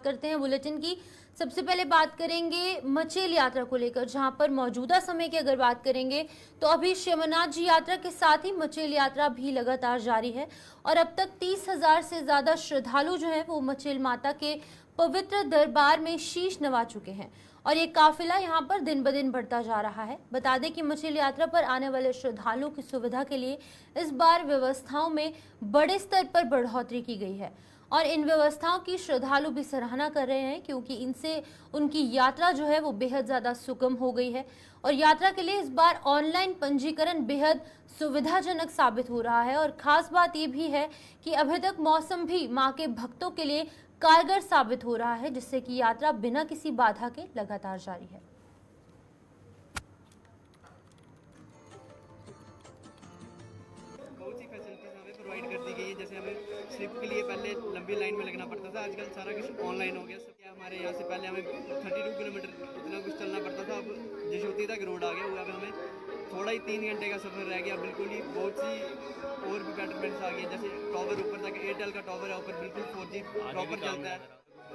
करते हैं बुलेटिन की। सबसे पहले बात करेंगे मचेल यात्रा को लेकर, जहां पर मौजूदा समय की अगर बात करेंगे तो अभी श्री अमरनाथ जी यात्रा के साथ ही मचेल यात्रा भी लगातार जारी है और अब तक 30,000 से ज्यादा श्रद्धालु जो है वो मचेल माता के पवित्र दरबार में शीश नवा चुके हैं और ये काफिला यहाँ पर दिन ब दिन बढ़ता जा रहा है। बता दें कि मचेल यात्रा पर आने वाले श्रद्धालुओं की सुविधा के लिए इस बार व्यवस्थाओं में बड़े स्तर पर बढ़ोतरी की गई है और इन व्यवस्थाओं की श्रद्धालु भी सराहना कर रहे हैं क्योंकि इनसे उनकी यात्रा जो है वो बेहद ज़्यादा सुगम हो गई है और यात्रा के लिए इस बार ऑनलाइन पंजीकरण बेहद सुविधाजनक साबित हो रहा है। और खास बात ये भी है कि अभी तक मौसम भी मां के भक्तों के लिए कारगर साबित हो रहा है, जिससे कि यात्रा बिना किसी बाधा के लगातार जारी है। बहुत सी फैसिलिटीज हमें प्रोवाइड कर दी गई है। जैसे हमें स्लिप के लिए पहले लंबी लाइन में लगना पड़ता था, आजकल सारा कुछ ऑनलाइन हो गया। सब क्या हमारे यहाँ से पहले हमें 32 किलोमीटर इतना कुछ चलना पड़ता था, अब जशोती तक रोड आ गया हुआ। अब हमें थोड़ा ही 3 घंटे का सफ़र रह गया। बिल्कुल ही बहुत सी और भी बेटरमेंट्स आ गई, जैसे टॉवर ऊपर तक एयरटेल का टॉवर है ऊपर, बिल्कुल 4G प्रॉपर चलता है।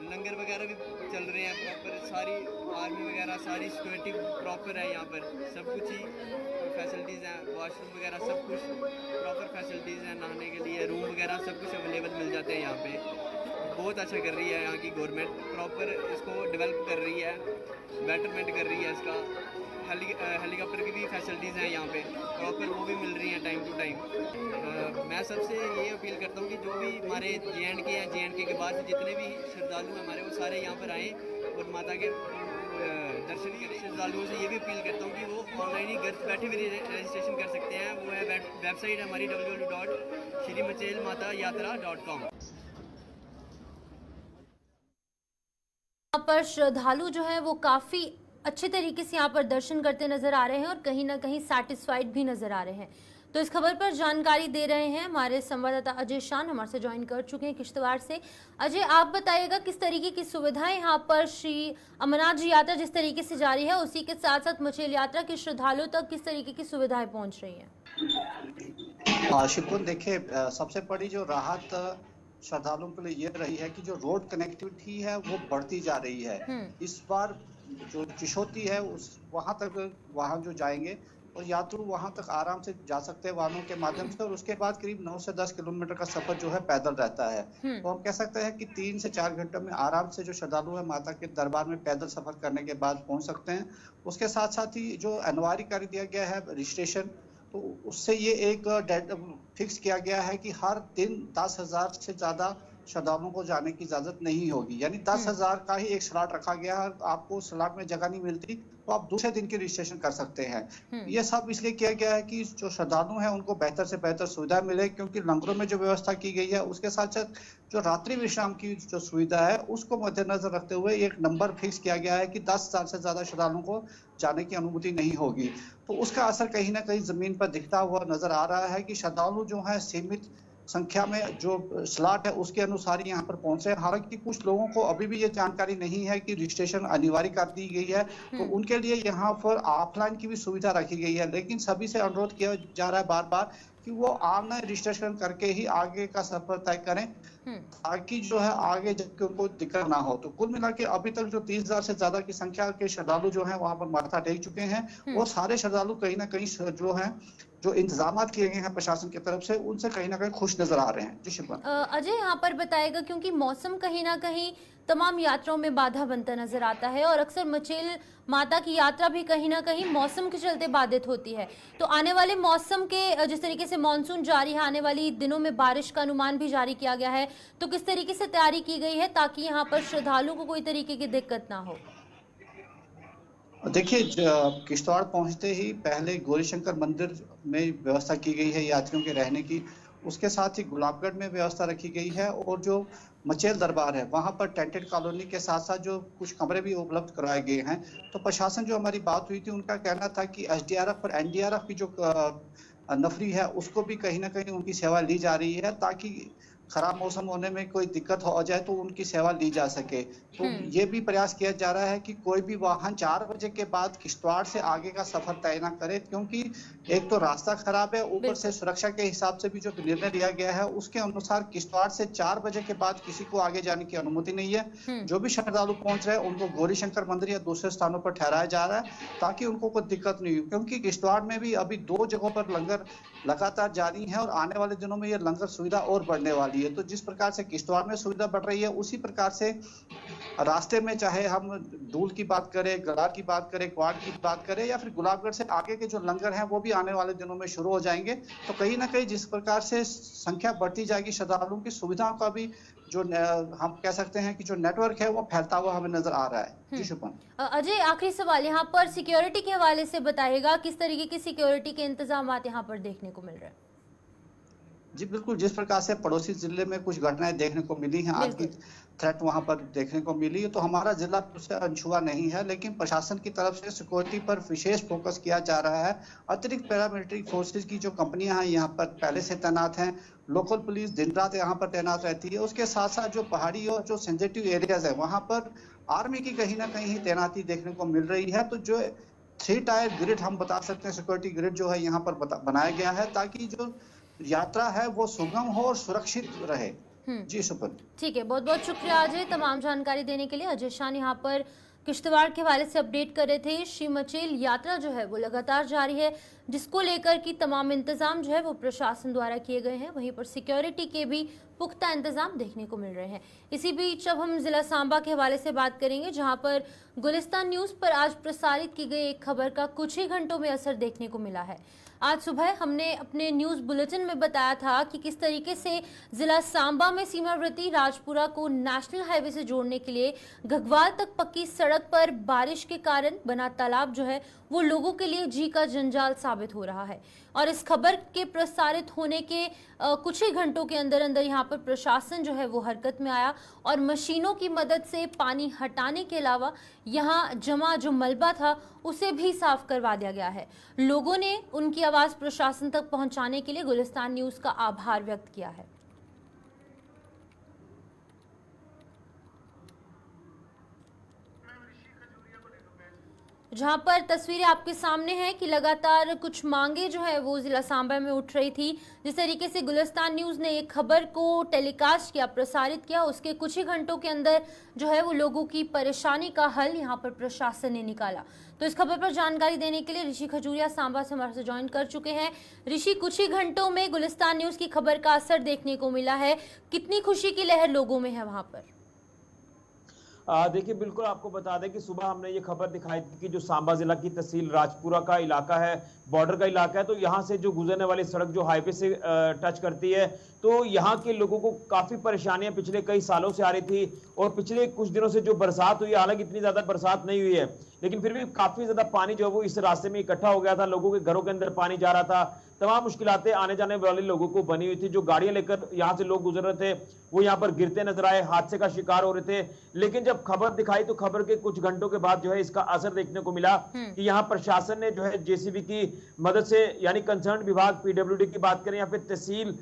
लंगर वगैरह भी चल रहे हैं प्रॉपर, सारी आर्मी वगैरह सारी सिक्योरिटी प्रॉपर है यहाँ पर। सब कुछ ही फैसिलिटीज़ हैं, वॉशरूम वगैरह सब कुछ प्रॉपर फैसिलिटीज़ हैं, नहाने के लिए रूम वगैरह सब कुछ अवेलेबल मिल जाते हैं यहाँ पे। बहुत अच्छा कर रही है यहाँ की गवर्नमेंट, प्रॉपर इसको डेवलप कर रही है, बेटरमेंट कर रही है इसका। हेलीकॉप्टर की भी फैसिलिटीज़ हैं यहाँ पे प्रॉपर, वो भी मिल रही हैं टाइम टू टाइम। मैं सबसे ये अपील करता हूँ कि जो भी हमारे JNK हैं, JNK के बाद जितने भी श्रद्धालु हैं हमारे, वो सारे यहाँ पर आएँ और माता के दर्शन करें। श्रद्धालुओं से ये भी अपील करता हूँ कि वो ऑनलाइन ही घर बैठे भी रजिस्ट्रेशन कर सकते हैं। वो है वेबसाइट है हमारी www.shrimachelmatayatra.com। यहाँ पर श्रद्धालु जो है वो काफी अच्छे तरीके से यहाँ पर दर्शन करते नजर आ रहे हैं और कहीं ना कहीं सैटिस्फाइड भी नजर आ रहे हैं। तो इस खबर पर जानकारी दे रहे हैं हमारे संवाददाता अजय शान, हमारे से ज्वाइन कर चुके हैं किश्तवाड़ से। अजय, आप बताइएगा किस तरीके की सुविधाएं यहाँ पर श्री अमरनाथ जी यात्रा जिस तरीके से जारी है, उसी के साथ साथ मचेल यात्रा के श्रद्धालुओं तक किस तरीके की सुविधाएं पहुंच रही हैं? शिकुन, देखिए, सबसे बड़ी जो राहत श्रद्धालुओं के लिए ये रही है कि जो रोड कनेक्टिविटी है वो बढ़ती जा रही है। इस बार जो जशोती है उस वहां जो जाएंगे और यात्रु वहां तक आराम से जा सकते हैं वाहनों के माध्यम से, और उसके बाद करीब 9 से 10 किलोमीटर का सफर जो है पैदल रहता है। तो हम कह सकते हैं कि 3 से 4 घंटे में आराम से जो श्रद्धालु है माता के दरबार में पैदल सफर करने के बाद पहुंच सकते हैं। उसके साथ साथ ही जो अनिवार्य कर दिया गया है रजिस्ट्रेशन, तो उससे ये एक डेट फिक्स किया गया है कि हर दिन 10,000 से ज्यादा श्रद्धालुओं को जाने की इजाजत नहीं होगी। यानी 10,000 का ही एक स्लॉट रखा गया है। आपको स्लॉट में जगह नहीं मिलती तो आप दूसरे दिन की रजिस्ट्रेशन कर सकते हैं। ये सब इसलिए किया गया है कि जो श्रद्धालु हैं उनको बेहतर से बेहतर सुविधा मिले, क्योंकि लंगरों में जो व्यवस्था की गई है उसके साथ साथ जो रात्रि विश्राम की जो सुविधा है उसको मद्देनजर रखते हुए एक नंबर फिक्स किया गया है कि 10,000 से ज्यादा श्रद्धालुओं को जाने की अनुमति नहीं होगी। तो उसका असर कहीं ना कहीं जमीन पर दिखता हुआ नजर आ रहा है कि श्रद्धालु जो है सीमित संख्या में जो स्लॉट है उसके अनुसार यहाँ पर पहुंचे। हालांकि कुछ लोगों को अभी भी ये जानकारी नहीं है कि रजिस्ट्रेशन अनिवार्य कर दी गई है, तो उनके लिए यहाँ पर ऑफलाइन की भी सुविधा रखी गई है। लेकिन सभी से अनुरोध किया जा रहा है बार बार कि वो ऑनलाइन रजिस्ट्रेशन करके ही आगे का सफर तय करें, ताकि जो है आगे जबकि उनको दिक्कत ना हो। तो कुल मिला के अभी तक जो 30,000 से ज्यादा की संख्या के श्रद्धालु जो है वहां पर माथा टेक चुके हैं और सारे श्रद्धालु कहीं ना कहीं जो है जो इंतजाम किए गए हैं प्रशासन की तरफ से उनसे कहीं ना कहीं खुश नजर आ रहे हैं। जी शिल्पा। अजय, यहाँ पर बताएगा क्योंकि मौसम कहीं ना कहीं तमाम यात्राओं में बाधा बनता नजर आता है और अक्सर मचेल माता की यात्रा भी कहीं ना कहीं मौसम के चलते बाधित होती है, तो आने वाले मौसम के जिस तरीके से मानसून जारी है, आने वाली दिनों में बारिश का अनुमान भी जारी किया गया है, तो किस तरीके से तैयारी की गई है ताकि यहाँ पर श्रद्धालुओं को कोई तरीके की दिक्कत ना हो? देखिए, किश्तवाड़ पहुंचते ही पहले गौरीशंकर मंदिर में व्यवस्था की गई है यात्रियों के रहने की। उसके साथ ही गुलाबगढ़ में व्यवस्था रखी गई है और जो मचेल दरबार है वहां पर टेंटेड कॉलोनी के साथ साथ जो कुछ कमरे भी उपलब्ध कराए गए हैं। तो प्रशासन जो हमारी बात हुई थी उनका कहना था कि SDRF और NDRF की जो नफरी है उसको भी कहीं ना कहीं उनकी सेवा ली जा रही है, ताकि खराब मौसम होने में कोई दिक्कत हो जाए तो उनकी सेवा ली जा सके। तो ये भी प्रयास किया जा रहा है कि कोई भी वाहन 4 बजे के बाद किश्तवाड़ से आगे का सफर तय ना करे, क्योंकि एक तो रास्ता खराब है, ऊपर से सुरक्षा के हिसाब से भी जो निर्णय लिया गया है उसके अनुसार किश्तवाड़ से 4 बजे के बाद किसी को आगे जाने की अनुमति नहीं है। जो भी श्रद्धालु पहुंच रहे हैं उनको गौरी शंकर मंदिर या दूसरे स्थानों पर ठहराया जा रहा है ताकि उनको कोई दिक्कत नहीं हो, क्योंकि किश्तवाड़ में भी अभी 2 जगहों पर लंगर लगातार जारी है और आने वाले दिनों में ये लंगर सुविधा और बढ़ने वाली है। तो जिस प्रकार से किश्तवाड़ में सुविधा बढ़ रही है उसी प्रकार से रास्ते में, चाहे हम डूल की बात करें, गड़ा की बात करें, क्वाड की बात करें या फिर गुलाबगढ़ से आगे के जो लंगर हैं वो भी आने वाले दिनों में शुरू हो जाएंगे। तो कहीं ना कहीं जिस प्रकार से संख्या बढ़ती जाएगी, श्रद्धालुओं की सुविधाओं का भी जो हम कह सकते हैं कि जो नेटवर्क है वो फैलता हुआ हमें नजर आ रहा है। जी शुभम। अजय, आखिरी सवाल यहाँ पर सिक्योरिटी के हवाले से बताइएगा, किस तरीके की सिक्योरिटी के इंतजाम यहाँ पर देखने को मिल रहे हैं? जी बिल्कुल, जिस प्रकार से पड़ोसी जिले में कुछ घटनाएं देखने को मिली हैं, आज की थ्रेट वहां पर देखने को मिली, तो हमारा जिला उससे अनछुआ नहीं है, लेकिन प्रशासन की तरफ से सिक्योरिटी पर विशेष फोकस किया जा रहा है। अतिरिक्त पैरामिलिट्री फोर्सेज की जो कंपनियां हैं यहाँ पर पहले से तैनात हैं, लोकल पुलिस दिन रात यहाँ पर तैनात रहती है। उसके साथ साथ जो पहाड़ी और जो सेंसिटिव एरियाज है वहां पर आर्मी की कहीं ना कहीं तैनाती देखने को मिल रही है। तो जो 3 टायर ग्रिड हम बता सकते हैं, सिक्योरिटी ग्रिड जो है यहाँ पर बनाया गया है ताकि जो यात्रा है वो सुगम हो और सुरक्षित रहे। जी सुपन। ठीक है, बहुत बहुत शुक्रिया अजय तमाम जानकारी देने के लिए। अजय शान यहाँ पर किश्तवाड़ के हवाले से अपडेट कर रहे थे। श्री मचेल यात्रा जो है वो लगातार जारी है, जिसको लेकर की तमाम इंतजाम जो है वो प्रशासन द्वारा किए गए हैं। वहीं पर सिक्योरिटी के भी पुख्ता इंतजाम देखने को मिल रहे हैं। इसी बीच अब हम जिला सांबा के हवाले से बात करेंगे, जहां पर गुलिस्तान न्यूज पर आज प्रसारित की गई एक खबर का कुछ ही घंटों में असर देखने को मिला है। आज सुबह हमने अपने न्यूज बुलेटिन में बताया था कि किस तरीके से जिला सांबा में सीमावर्ती राजपुरा को नेशनल हाईवे से जोड़ने के लिए घगवाल तक पक्की सड़क पर बारिश के कारण बना तालाब जो है वो लोगों के लिए जी का जंजाल साबित हो रहा है। और इस खबर के प्रसारित होने के कुछ ही घंटों के अंदर अंदर यहाँ पर प्रशासन जो है वो हरकत में आया और मशीनों की मदद से पानी हटाने के अलावा यहाँ जमा जो मलबा था उसे भी साफ करवा दिया गया है। लोगों ने उनकी आवाज प्रशासन तक पहुंचाने के लिए गुलिस्तान न्यूज का आभार व्यक्त किया है। जहां पर तस्वीरें आपके सामने हैं कि लगातार कुछ मांगे जो है वो जिला सांबा में उठ रही थी। जिस तरीके से गुलिस्तान न्यूज ने एक खबर को टेलीकास्ट किया, प्रसारित किया, उसके कुछ ही घंटों के अंदर जो है वो लोगों की परेशानी का हल यहां पर प्रशासन ने निकाला। तो इस खबर पर जानकारी देने के लिए ऋषि खजूरिया सांबा से हमारे से ज्वाइन कर चुके हैं। ऋषि, कुछ ही घंटों में गुलिस्तान न्यूज की खबर का असर देखने को मिला है, कितनी खुशी की लहर लोगों में है वहां पर? देखिए, बिल्कुल आपको बता दें कि सुबह हमने ये खबर दिखाई थी कि जो सांबा जिला की तहसील राजपुरा का इलाका है, बॉर्डर का इलाका है, तो यहाँ से जो गुजरने वाली सड़क जो हाईवे से टच करती है, तो यहाँ के लोगों को काफी परेशानियां पिछले कई सालों से आ रही थी। और पिछले कुछ दिनों से जो बरसात हुई, हालांकि इतनी ज्यादा बरसात नहीं हुई है, लेकिन फिर भी काफी ज्यादा पानी जो है वो इस रास्ते में इकट्ठा हो गया था। लोगों के घरों के अंदर पानी जा रहा था, तमाम मुश्किलातें आने जाने वाले लोगों को बनी हुई थी। जो गाड़ियां लेकर यहाँ से लोग गुजर रहे थे वो यहाँ पर गिरते नजर आए, हादसे का शिकार हो रहे थे। लेकिन जब खबर दिखाई तो खबर के कुछ घंटों के बाद जो है इसका असर देखने को मिला कि यहाँ प्रशासन ने जो है जेसीबी की मदद से, यानी कंसर्न विभाग पीडब्ल्यूडी की बात करें या फिर तहसील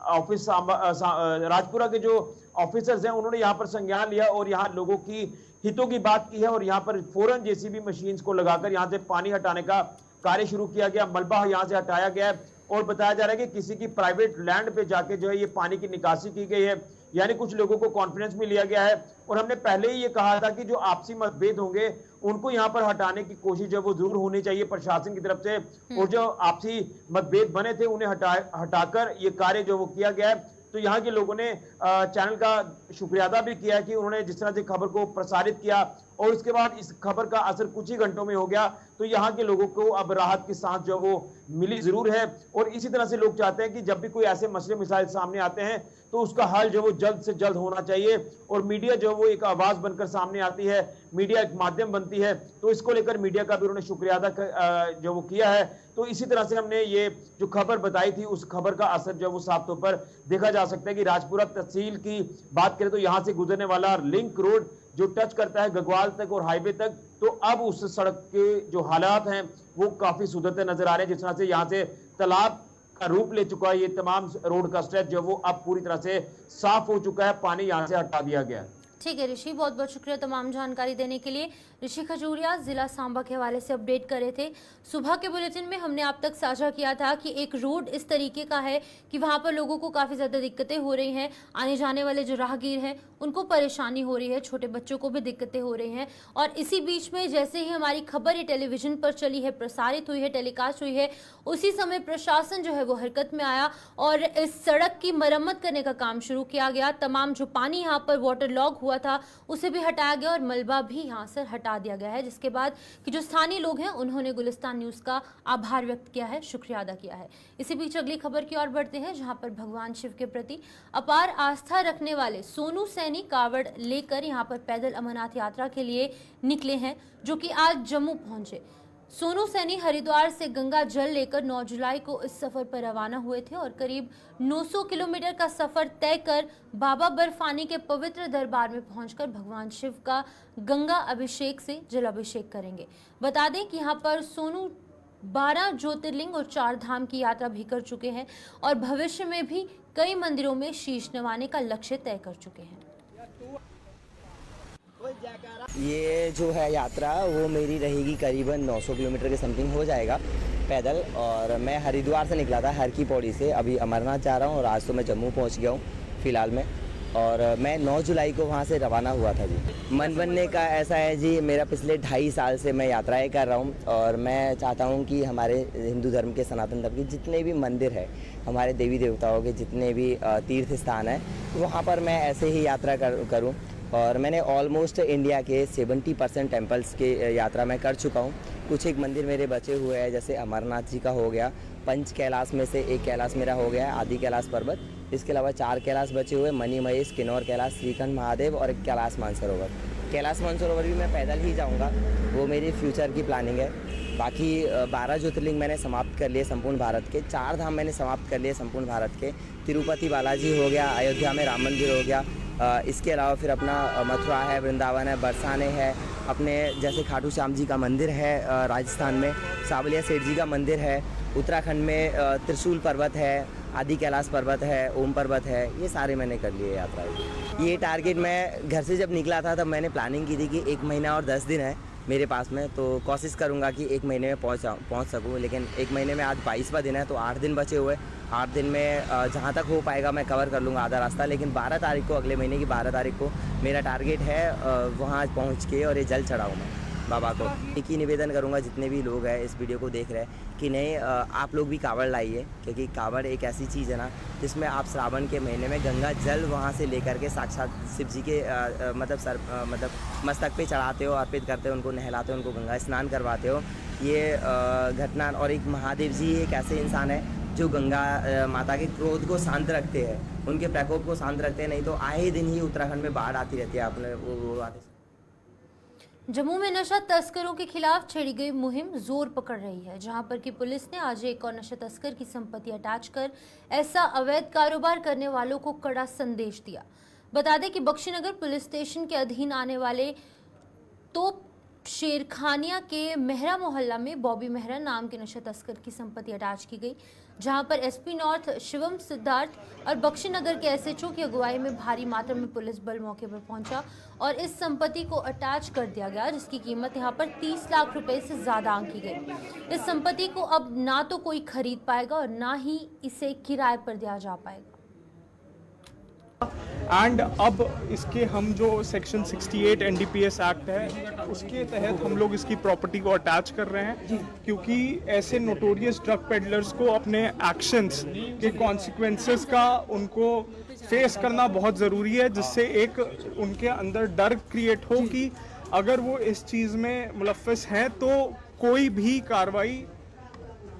ऑफिस राजपुरा के जो ऑफिसर्स हैं, उन्होंने यहाँ पर संज्ञान लिया और यहाँ लोगों की हितों की बात की है और यहाँ पर फौरन जेसीबी मशीन को लगाकर यहाँ से पानी हटाने का कार्य शुरू किया गया। मलबा यहाँ से हटाया गया है और बताया जा रहा है कि किसी की प्राइवेट लैंड पे जाके जो है ये पानी की निकासी की गई है, यानी कुछ लोगों को कॉन्फिडेंस में लिया गया है। और हमने पहले ही ये कहा था कि जो आपसी मतभेद होंगे उनको यहाँ पर हटाने की कोशिश जो वो जरूर होनी चाहिए प्रशासन की तरफ से, और जो आपसी मतभेद बने थे उन्हें हटाकर ये कार्य जो वो किया गया है। तो यहाँ के लोगों ने चैनल का शुक्रिया अदा भी किया कि उन्होंने जिस तरह से खबर को प्रसारित किया और उसके बाद इस खबर का असर कुछ ही घंटों में हो गया। तो यहाँ के लोगों को अब राहत की सांस जो वो मिली जरूर है। और इसी तरह से लोग चाहते हैं कि जब भी कोई ऐसे मसले मिसाइल सामने आते हैं तो उसका हल जो वो जल्द से जल्द होना चाहिए और मीडिया जो वो एक आवाज बनकर सामने आती है, मीडिया एक माध्यम बनती है। तो इसको लेकर मीडिया का भी उन्होंने शुक्रिया अदा जो वो किया है। तो इसी तरह से हमने ये जो खबर बताई थी उस खबर का असर जो वो साफ तौर पर देखा जा सकता है कि राजपुरा तहसील की बात करें तो यहाँ से गुजरने वाला लिंक रोड जो टच करता है गगवाल तक और हाईवे तक, तो अब उस सड़क के जो हालात हैं वो काफी सुधरते नजर आ रहे हैं। जिस तरह से यहाँ से तालाब का रूप ले चुका है। ये तमाम रोड का स्ट्रेच जो वो अब पूरी तरह से साफ हो चुका है, पानी यहाँ से हटा दिया गया है। ठीक है ऋषि, बहुत बहुत शुक्रिया तमाम जानकारी देने के लिए। ऋषि खजूरिया जिला सांबा के हवाले से अपडेट कर रहे थे। सुबह के बुलेटिन में हमने आप तक साझा किया था कि एक रोड इस तरीके का है कि वहां पर लोगों को काफ़ी ज़्यादा दिक्कतें हो रही हैं, आने जाने वाले जो राहगीर हैं उनको परेशानी हो रही है, छोटे बच्चों को भी दिक्कतें हो रही हैं। और इसी बीच में जैसे ही हमारी खबर ये टेलीविजन पर चली है, प्रसारित हुई है, टेलीकास्ट हुई है, उसी समय प्रशासन जो है वो हरकत में आया और इस सड़क की मरम्मत करने का काम शुरू किया गया। तमाम जो पानी यहाँ पर वाटर लॉग हुआ था उसे भी हटाया गया और मलबा भी यहाँ से हटा दिया गया है, जिसके बाद कि जो स्थानीय लोग हैं उन्होंने गुलिस्तान न्यूज़ का आभार व्यक्त किया है, शुक्रिया अदा किया है। इसी बीच अगली खबर की ओर बढ़ते हैं, जहां पर भगवान शिव के प्रति अपार आस्था रखने वाले सोनू सैनी कावड़ लेकर यहां पर पैदल अमरनाथ यात्रा के लिए निकले हैं, जो कि आज जम्मू पहुंचे। सोनू सैनी हरिद्वार से गंगा जल लेकर 9 जुलाई को इस सफर पर रवाना हुए थे और करीब 900 किलोमीटर का सफर तय कर बाबा बर्फानी के पवित्र दरबार में पहुंचकर भगवान शिव का गंगा अभिषेक से जलाभिषेक करेंगे। बता दें कि यहाँ पर सोनू 12 ज्योतिर्लिंग और 4 धाम की यात्रा भी कर चुके हैं और भविष्य में भी कई मंदिरों में शीश नवाने का लक्ष्य तय कर चुके हैं। ये जो है यात्रा वो मेरी रहेगी करीबन 900 किलोमीटर के समथिंग हो जाएगा पैदल। और मैं हरिद्वार से निकला था हर की पौड़ी से, अभी अमरनाथ जा रहा हूँ और आज तो मैं जम्मू पहुँच गया हूँ फ़िलहाल में। और मैं 9 जुलाई को वहाँ से रवाना हुआ था जी। मन बनने का ऐसा है जी, मेरा पिछले 2.5 साल से मैं यात्राएं कर रहा हूँ और मैं चाहता हूँ कि हमारे हिंदू धर्म के, सनातन धर्म के जितने भी मंदिर है, हमारे देवी देवताओं के जितने भी तीर्थ स्थान है, वहाँ पर मैं ऐसे ही यात्रा करूँ। और मैंने ऑलमोस्ट इंडिया के 70% टेम्पल्स की यात्रा मैं कर चुका हूँ। कुछ एक मंदिर मेरे बचे हुए हैं, जैसे अमरनाथ जी का हो गया, 5 कैलाश में से एक कैलाश मेरा हो गया है, आदि कैलाश पर्वत। इसके अलावा 4 कैलाश बचे हुए, मणि महेश, किन्नौर कैलाश, श्रीखंड महादेव और एक कैलाश मानसरोवर। कैलाश मानसरोवर भी मैं पैदल ही जाऊँगा, वो मेरी फ्यूचर की प्लानिंग है। बाकी 12 ज्योतिर्लिंग मैंने समाप्त कर लिए संपूर्ण भारत के, 4 धाम मैंने समाप्त कर लिए संपूर्ण भारत के। तिरुपति बालाजी हो गया, अयोध्या में राम मंदिर हो गया, इसके अलावा फिर अपना मथुरा है, वृंदावन है, बरसाने है, अपने जैसे खाटू श्याम जी का मंदिर है राजस्थान में, सावलिया सेठ जी का मंदिर है, उत्तराखंड में त्रिशूल पर्वत है, आदि कैलाश पर्वत है, ओम पर्वत है, ये सारे मैंने कर लिए यात्राएं। ये टारगेट मैं घर से जब निकला था तब मैंने प्लानिंग की थी कि 1 महीना और 10 दिन है मेरे पास में, तो कोशिश करूंगा कि 1 महीने में पहुंच सकूं। लेकिन 1 महीने में आज 22वां दिन है, तो 8 दिन बचे हुए। 8 दिन में जहां तक हो पाएगा मैं कवर कर लूँगा आधा रास्ता। लेकिन 12 तारीख को, अगले महीने की 12 तारीख को मेरा टारगेट है वहाँ पहुँच के और ये जल चढ़ाऊँ मैं बाबा को। एक ही निवेदन करूँगा जितने भी लोग हैं इस वीडियो को देख रहे हैं कि नहीं, आप लोग भी कावड़ लाइए, क्योंकि कावड़ एक ऐसी चीज़ है ना जिसमें आप श्रावण के महीने में गंगा जल वहाँ से लेकर के साक्षात शिव जी के मतलब मस्तक पे चढ़ाते हो, अर्पित करते हो, उनको नहलाते हो, उनको गंगा स्नान करवाते हो। ये घटना। और एक महादेव जी एक ऐसे इंसान है जो गंगा माता के क्रोध को शांत रखते हैं, उनके प्रकोप को शांत रखते हैं। नहीं तो आए दिन ही उत्तराखंड में बाढ़ आती रहती है। आपने वो आते। जम्मू में नशा तस्करों के खिलाफ छेड़ी गई मुहिम जोर पकड़ रही है, जहां पर कि पुलिस ने आज एक और नशा तस्कर की संपत्ति अटैच कर ऐसा अवैध कारोबार करने वालों को कड़ा संदेश दिया। बता दें कि बख्शीनगर पुलिस स्टेशन के अधीन आने वाले तोप शेरखानिया के मेहरा मोहल्ला में बॉबी मेहरा नाम के नशा तस्कर की संपत्ति अटैच की गई, जहां पर एसपी नॉर्थ शिवम सिद्धार्थ और बख्शीनगर के एसएचओ की अगुवाई में भारी मात्रा में पुलिस बल मौके पर पहुंचा और इस संपत्ति को अटैच कर दिया गया, जिसकी कीमत यहां पर 30 लाख रुपए से ज्यादा आंकी गई। इस संपत्ति को अब ना तो कोई खरीद पाएगा और ना ही इसे किराए पर दिया जा पाएगा। एंड अब इसके हम जो सेक्शन 68 एनडीपीएस एक्ट है उसके तहत हम लोग इसकी प्रॉपर्टी को अटैच कर रहे हैं, क्योंकि ऐसे नोटोरियस ड्रग पेडलर्स को अपने एक्शंस के कॉन्सिक्वेंसेस का उनको फेस करना बहुत ज़रूरी है, जिससे एक उनके अंदर डर क्रिएट हो कि अगर वो इस चीज़ में मुलव्वस हैं तो कोई भी कार्रवाई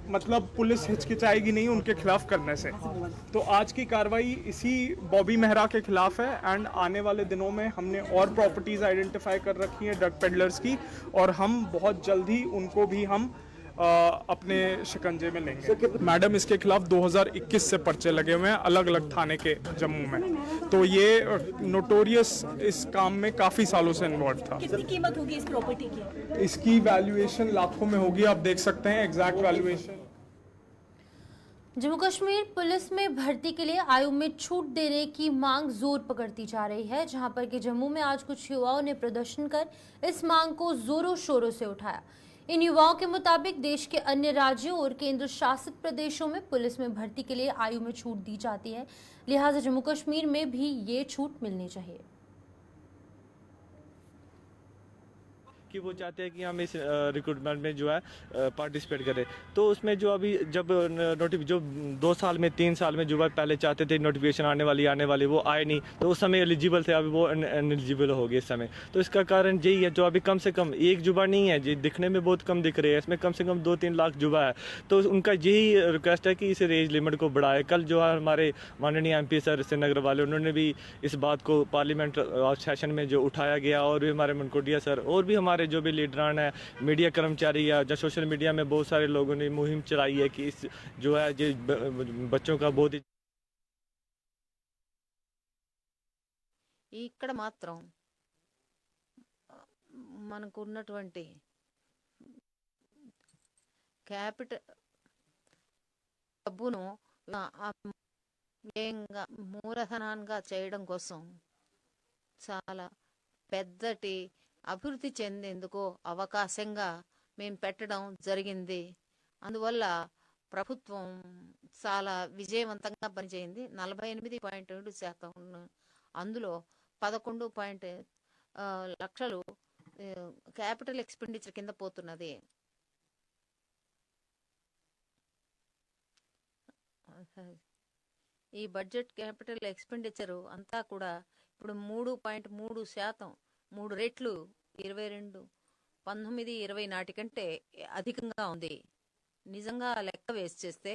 मतलब पुलिस हिचकिचाएगी नहीं उनके खिलाफ करने से। तो आज की कार्रवाई इसी बॉबी मेहरा के खिलाफ है एंड आने वाले दिनों में हमने और प्रॉपर्टीज आइडेंटिफाई कर रखी हैं ड्रग पेडलर्स की, और हम बहुत जल्द ही उनको भी हम अपने शिकंजे में लेंगे। मैडम इसके खिलाफ 2021 से पर्चे लगे हुए हैं अलग अलग थाने के जम्मू में, तो ये नोटोरियस इस काम में काफ़ी सालों से इन्वॉल्व था। कितनी कीमत होगी इस प्रॉपर्टी की? इसकी वैल्यूएशन लाखों में होगी, आप देख सकते हैं exact valuation. Jammu Kashmir police में भर्ती के लिए आयु में छूट देने की मांग जोर पकड़ती जा रही है, जहां पर कि जम्मू में आज कुछ युवाओं ने प्रदर्शन कर इस मांग को जोरों शोरों से उठाया। इन युवाओं के मुताबिक देश के अन्य राज्यों और केंद्र शासित प्रदेशों में पुलिस में भर्ती के लिए आयु में छूट दी जाती है, लिहाजा जम्मू कश्मीर में भी ये छूट मिलनी चाहिए। कि वो चाहते हैं कि हम इस रिक्रूटमेंट में जो है पार्टिसिपेट करें। तो उसमें जो अभी जब जो 2 साल में 3 साल में जो है पहले चाहते थे नोटिफिकेशन आने वाली वो आए नहीं, तो उस समय एलिजिबल थे, अभी वो अनएलिजिबल हो गए इस समय। तो इसका कारण यही है, जो अभी कम से कम एक जुबा नहीं है, जो दिखने में बहुत कम दिख रहे हैं, इसमें कम से कम 2-3 लाख जुबा है। तो उनका यही रिक्वेस्ट है कि इस एज लिमिट को बढ़ाए। कल जो है हमारे माननीय MP सर श्रीनगर वाले, उन्होंने भी इस बात को पार्लियामेंट सेशन में जो उठाया गया, और भी हमारे मनकोटिया सर और भी हमारे जो भी लीडरान है, मीडिया कर्मचारी है, जो सोशल मीडिया में बहुत सारे लोगों ने मुहिम चलाई है कि इस जो है बच्चों का बहुत ఇక్కడ మాత్రం మనకు ఉన్నటువంటి క్యాపిటల్ డబ్బును వ్యయంగా మూలధనంగా చేయడం కోసం చాలా పెద్దటి అభివృద్ధి చెందేందుకు అవకాశంగా మేము పెట్టడం జరిగింది. అందువల్ల ప్రభుత్వం చాలా విజయవంతంగా పనిచేయింది. 48.7% అందులో 11 లక్షలు క్యాపిటల్ ఎక్స్పెండిచర్ కింద పోతున్నది. ఈ బడ్జెట్ క్యాపిటల్ ఎక్స్పెండిచరు అంతా కూడా ఇప్పుడు 3.3%, 3 రెట్లు 19-20 నాటికంటే అధికంగా ఉంది. నిజంగా లెక్క వేసి చేస్తే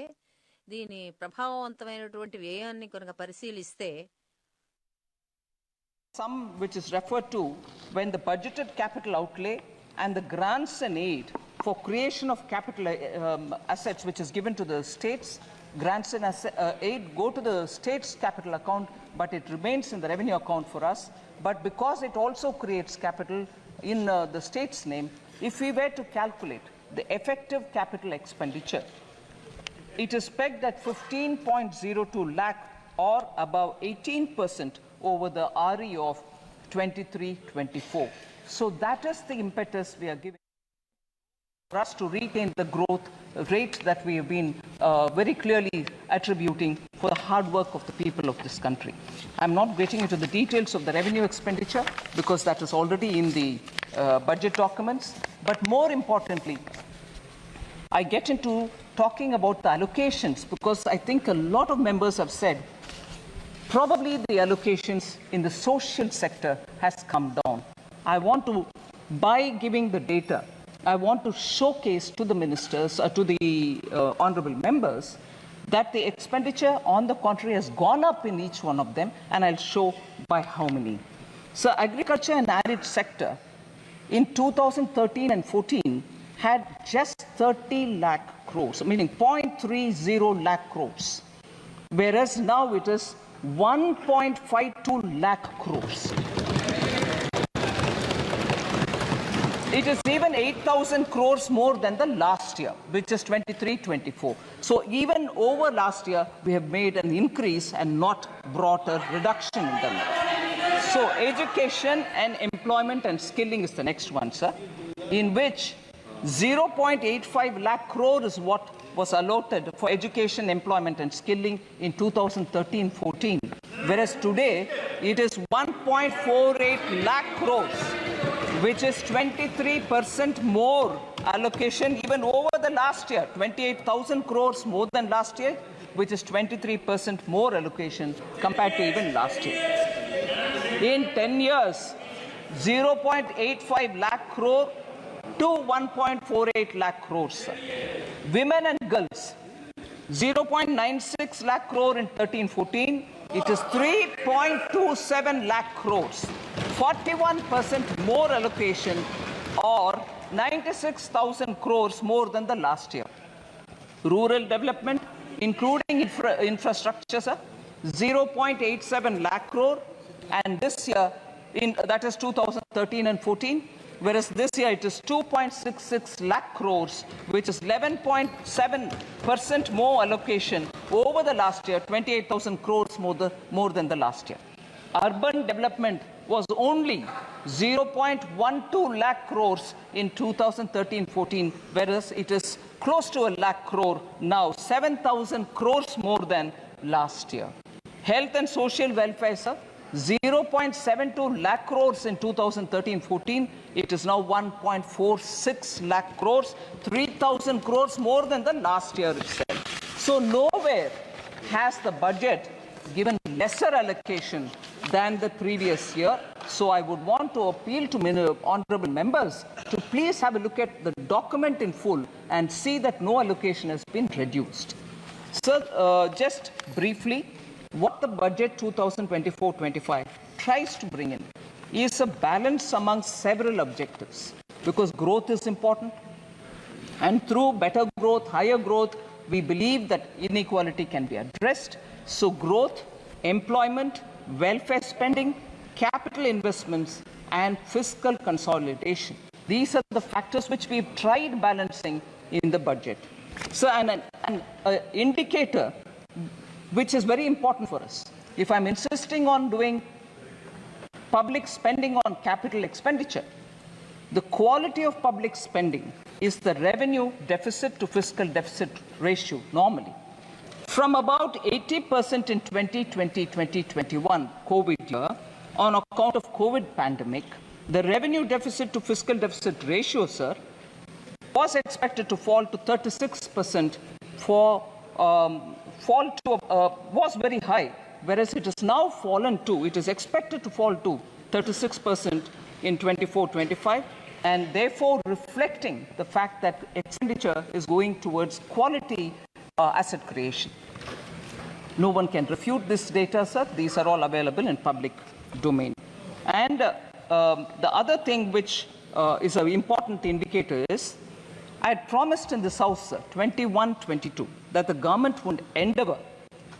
దీని ప్రభావవంతమైనటువంటి వ్యయాన్ని కనుక పరిశీలిస్తే sum which is referred to when the budgeted capital outlay and the grants and aid for creation of capital assets which is given to the states, grants and aid go to the state's capital account, but it remains in the revenue account for us. But because it also creates capital in the state's name, if we were to calculate the effective capital expenditure, it is pegged at 15.02 lakh or above 18% over the RE of 23-24. So that is the impetus we are giving for us to retain the growth rate that we have been very clearly attributing for the hard work of the people of this country. I'm not getting into the details of the revenue expenditure because that is already in the budget documents. But more importantly, I get into talking about the allocations because I think a lot of members have said probably the allocations in the social sector has come down. I want to, by giving the data, I want to showcase to the ministers, to the honorable members, that the expenditure on the contrary has gone up in each one of them, and I'll show by how many. So agriculture and arid sector in 2013 and 14 had just 30 lakh crores, meaning 0.30 lakh crores, whereas now it is 1.52 lakh crores. It is even 8,000 crores more than the last year, which is 23-24. So even over last year, we have made an increase and not brought a reduction in them. So education and employment and skilling is the next one, sir, in which 0.85 lakh crore is what was allotted for education, employment and skilling in 2013-14, whereas today it is 1.48 lakh crores, which is 23% more allocation even over the last year, 28,000 crores more than last year, which is 23% more allocation compared to even last year. In 10 years, 0.85 lakh crore to 1.48 lakh crores. Women and girls, 0.96 lakh crore in 13-14, it is 3.27 lakh crores, 41% more allocation or 96,000 crores more than the last year. Rural development, including infrastructure, sir, 0.87 lakh crore, and this year, that is 2013 and 14, whereas this year it is 2.66 lakh crores, which is 11.7% more allocation over the last year, 28,000 crores more than the last year. Urban development was only 0.12 lakh crores in 2013-14, whereas it is close to a lakh crore now, 7,000 crores more than last year. Health and social welfare, sir, 0.72 lakh crores in 2013-14. It is now 1.46 lakh crores, 3,000 crores more than the last year itself. So nowhere has the budget given lesser allocation than the previous year. So I would want to appeal to honorable members to please have a look at the document in full and see that no allocation has been reduced. Sir, just briefly, what the budget 2024-25 tries to bring in is a balance among several objectives, because growth is important, and through better growth, higher growth, we believe that inequality can be addressed. So growth, employment, welfare spending, capital investments, and fiscal consolidation. These are the factors which we've tried balancing in the budget. So an indicator which is very important for us. If I'm insisting on doing public spending on capital expenditure, the quality of public spending is the revenue deficit to fiscal deficit ratio normally. From about 80% in 2020-2021 COVID year, on account of COVID pandemic, the revenue deficit to fiscal deficit ratio, sir, was expected to fall to 36% was very high, whereas it has now fallen to, it is expected to fall to 36% in 24-25, and therefore reflecting the fact that expenditure is going towards quality asset creation. No one can refute this data, sir. These are all available in public domain. And the other thing which is an important indicator is, I had promised in this House, sir, 21-22, that the government would endeavor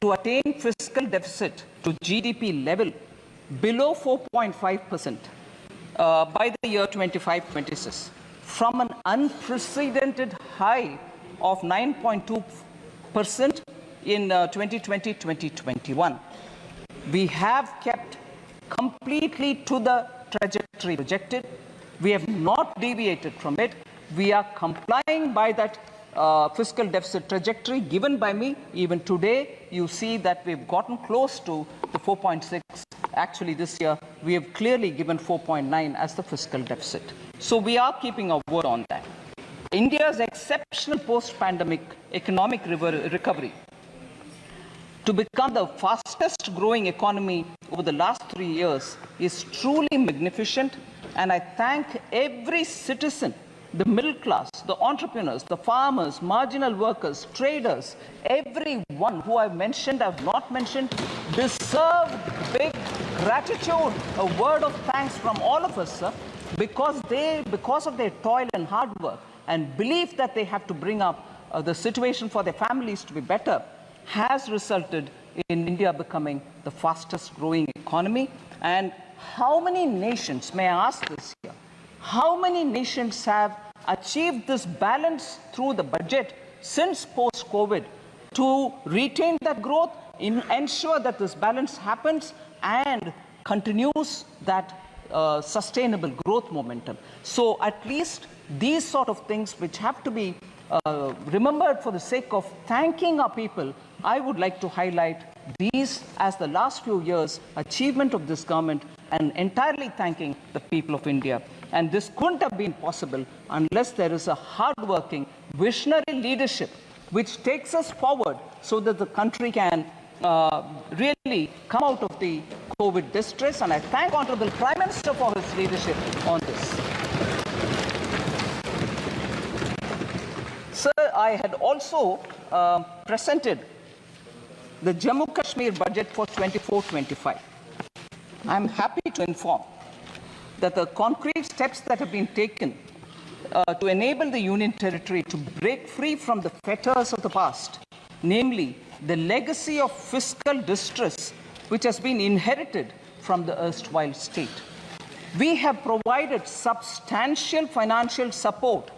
to attain fiscal deficit to GDP level below 4.5% by the year 25-26, from an unprecedented high of 9.2% in 2020-2021. We have kept completely to the trajectory projected. We have not deviated from it. We are complying by that fiscal deficit trajectory given by me. Even today, you see that we've gotten close to the 4.6. Actually, this year, we have clearly given 4.9 as the fiscal deficit. So we are keeping our word on that. India's exceptional post-pandemic economic recovery to become the fastest growing economy over the last 3 years is truly magnificent, and I thank every citizen, the middle class, the entrepreneurs, the farmers, marginal workers, traders, everyone who I've mentioned, I've not mentioned, deserve big gratitude, a word of thanks from all of us, sir, because of their toil and hard work and belief that they have to bring up the situation for their families to be better, has resulted in India becoming the fastest growing economy. And how many nations, may I ask this here, how many nations have achieved this balance through the budget since post-COVID to retain that growth, ensure that this balance happens and continues that sustainable growth momentum? So at least these sort of things which have to be remembered for the sake of thanking our people, I would like to highlight these as the last few years' achievement of this government, and entirely thanking the people of India. And this couldn't have been possible unless there is a hard-working, visionary leadership which takes us forward so that the country can really come out of the COVID distress. And I thank Honorable Prime Minister for his leadership on this. Sir, I had also presented the Jammu Kashmir budget for 24-25. I'm happy to inform that the concrete steps that have been taken to enable the Union Territory to break free from the fetters of the past, namely the legacy of fiscal distress which has been inherited from the erstwhile state. We have provided substantial financial support,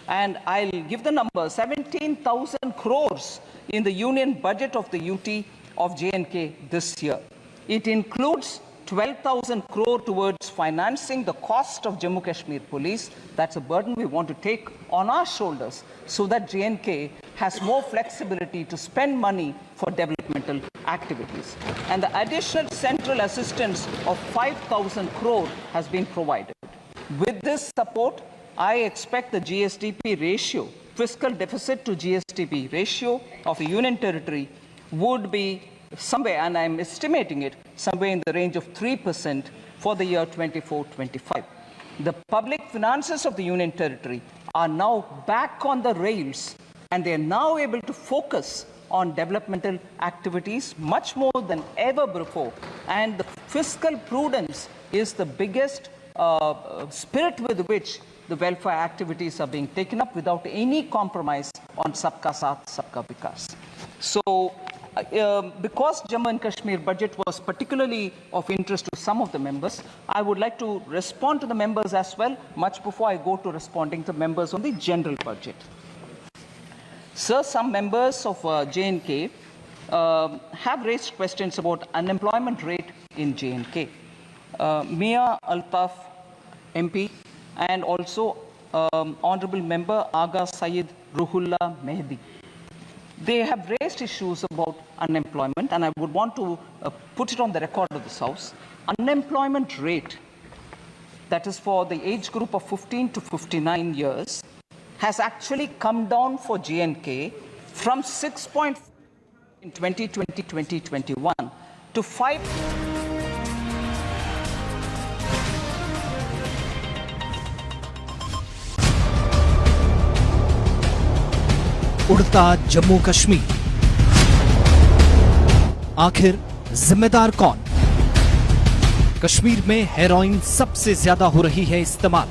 and I'll give the number, 17,000 crores in the union budget of the UT of J&K this year. It includes 12,000 crore towards financing the cost of Jammu Kashmir Police. That's a burden we want to take on our shoulders so that J&K has more flexibility to spend money for developmental activities. And the additional central assistance of 5,000 crore has been provided. With this support, I expect the GSDP ratio, fiscal deficit to GSDP ratio of a union territory would be somewhere, and I'm estimating it, somewhere in the range of 3% for the year 24-25. The public finances of the union territory are now back on the rails, and they are now able to focus on developmental activities much more than ever before. And the fiscal prudence is the biggest spirit with which the welfare activities are being taken up without any compromise on Sabka Saath, Sabka Vikas. So, because Jammu and Kashmir budget was particularly of interest to some of the members, I would like to respond to the members as well, much before I go to responding to members on the general budget. Sir, some members of J&K have raised questions about unemployment rate in J&K. Mia Altaf MP and also Honorable Member Aga Syed Ruhullah Mehdi. They have raised issues about unemployment, and I would want to put it on the record of this House. Unemployment rate, that is for the age group of 15 to 59 years, has actually come down for J&K from 6.4 in 2020-2021 to 5. उड़ता जम्मू कश्मीर, आखिर जिम्मेदार कौन? कश्मीर में heroin सबसे ज्यादा हो रही है इस्तेमाल।